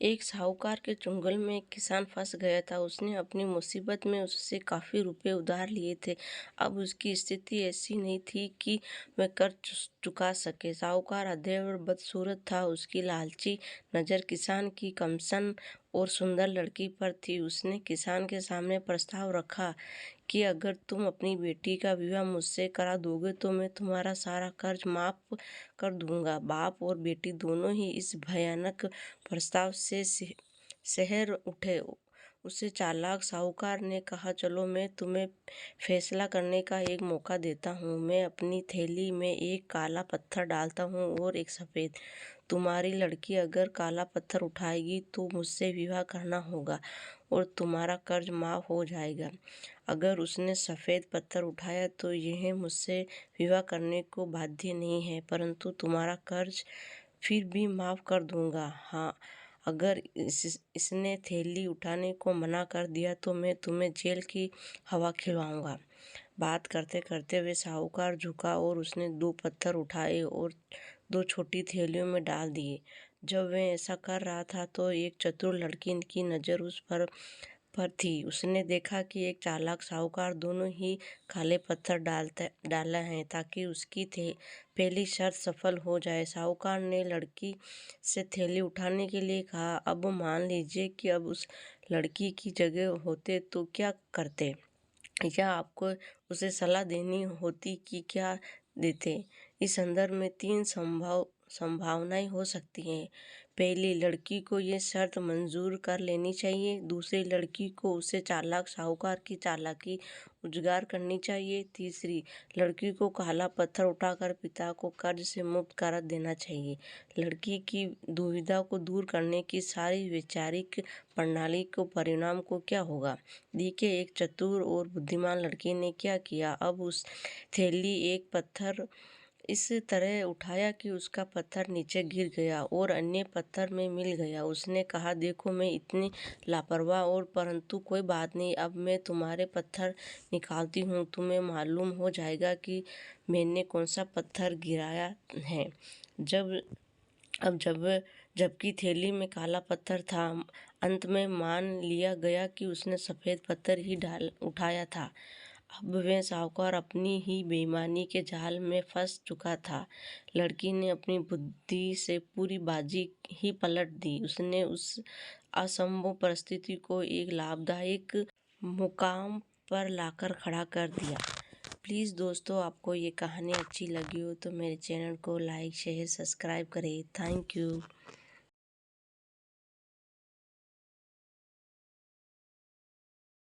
एक साहूकार के चुंगल में एक किसान फंस गया था। उसने अपनी मुसीबत में उससे काफ़ी रुपए उधार लिए थे। अब उसकी स्थिति ऐसी नहीं थी कि वह कर्ज चुका सके। साहूकार अधेड़ और बदसूरत था। उसकी लालची नज़र किसान की कमसन और सुंदर लड़की पर थी। उसने किसान के सामने प्रस्ताव रखा कि अगर तुम अपनी बेटी का विवाह मुझसे करा दोगे तो मैं तुम्हारा सारा कर्ज माफ कर दूंगा। बाप और बेटी दोनों ही इस भयानक प्रस्ताव से शहर उठे। उसे चालाक साहूकार ने कहा, चलो मैं तुम्हें फैसला करने का एक मौका देता हूँ। मैं अपनी थैली में एक काला पत्थर डालता हूँ और एक सफ़ेद। तुम्हारी लड़की अगर काला पत्थर उठाएगी तो मुझसे विवाह करना होगा और तुम्हारा कर्ज माफ हो जाएगा। अगर उसने सफ़ेद पत्थर उठाया तो यह मुझसे विवाह करने को बाध्य नहीं है, परंतु तुम्हारा कर्ज फिर भी माफ़ कर दूंगा। हाँ, अगर इसने थैली उठाने को मना कर दिया तो मैं तुम्हें जेल की हवा खिलवाऊंगा। बात करते करते वे साहूकार झुका और उसने 2 पत्थर उठाए और 2 छोटी थैलियों में डाल दिए। जब वह ऐसा कर रहा था तो एक चतुर लड़की की नज़र उस पर थी। उसने देखा कि एक चालाक साहूकार दोनों ही काले पत्थर डाला है ताकि उसकी पहली शर्त सफल हो जाए। साहूकार ने लड़की से थैली उठाने के लिए कहा, अब मान लीजिए कि अब उस लड़की की जगह होते तो क्या करते, या आपको उसे सलाह देनी होती कि क्या देते। इस संदर्भ में 3 संभावनाएं हो सकती हैं। पहली, लड़की को ये शर्त मंजूर कर लेनी चाहिए। दूसरी, लड़की को उसे चालाक साहूकार की चालाकी उजागर करनी चाहिए। तीसरी, लड़की को काला पत्थर उठाकर पिता को कर्ज से मुक्त कर देना चाहिए। लड़की की दुविधा को दूर करने की सारी वैचारिक प्रणाली को परिणाम को क्या होगा। देखिए, एक चतुर और बुद्धिमान लड़की ने क्या किया। अब उस थैली एक पत्थर इस तरह उठाया कि उसका पत्थर नीचे गिर गया और अन्य पत्थर में मिल गया। उसने कहा, देखो मैं इतनी लापरवाह और परंतु कोई बात नहीं, अब मैं तुम्हारे पत्थर निकालती हूँ। तुम्हें मालूम हो जाएगा कि मैंने कौन सा पत्थर गिराया है। जबकि थैली में काला पत्थर था, अंत में मान लिया गया कि उसने सफ़ेद पत्थर ही उठाया था। अब वह साहूकार अपनी ही बेईमानी के जाल में फंस चुका था। लड़की ने अपनी बुद्धि से पूरी बाजी ही पलट दी। उसने उस असंभव परिस्थिति को एक लाभदायक मुकाम पर लाकर खड़ा कर दिया। प्लीज़ दोस्तों, आपको ये कहानी अच्छी लगी हो तो मेरे चैनल को लाइक, शेयर, सब्सक्राइब करें। Thank you.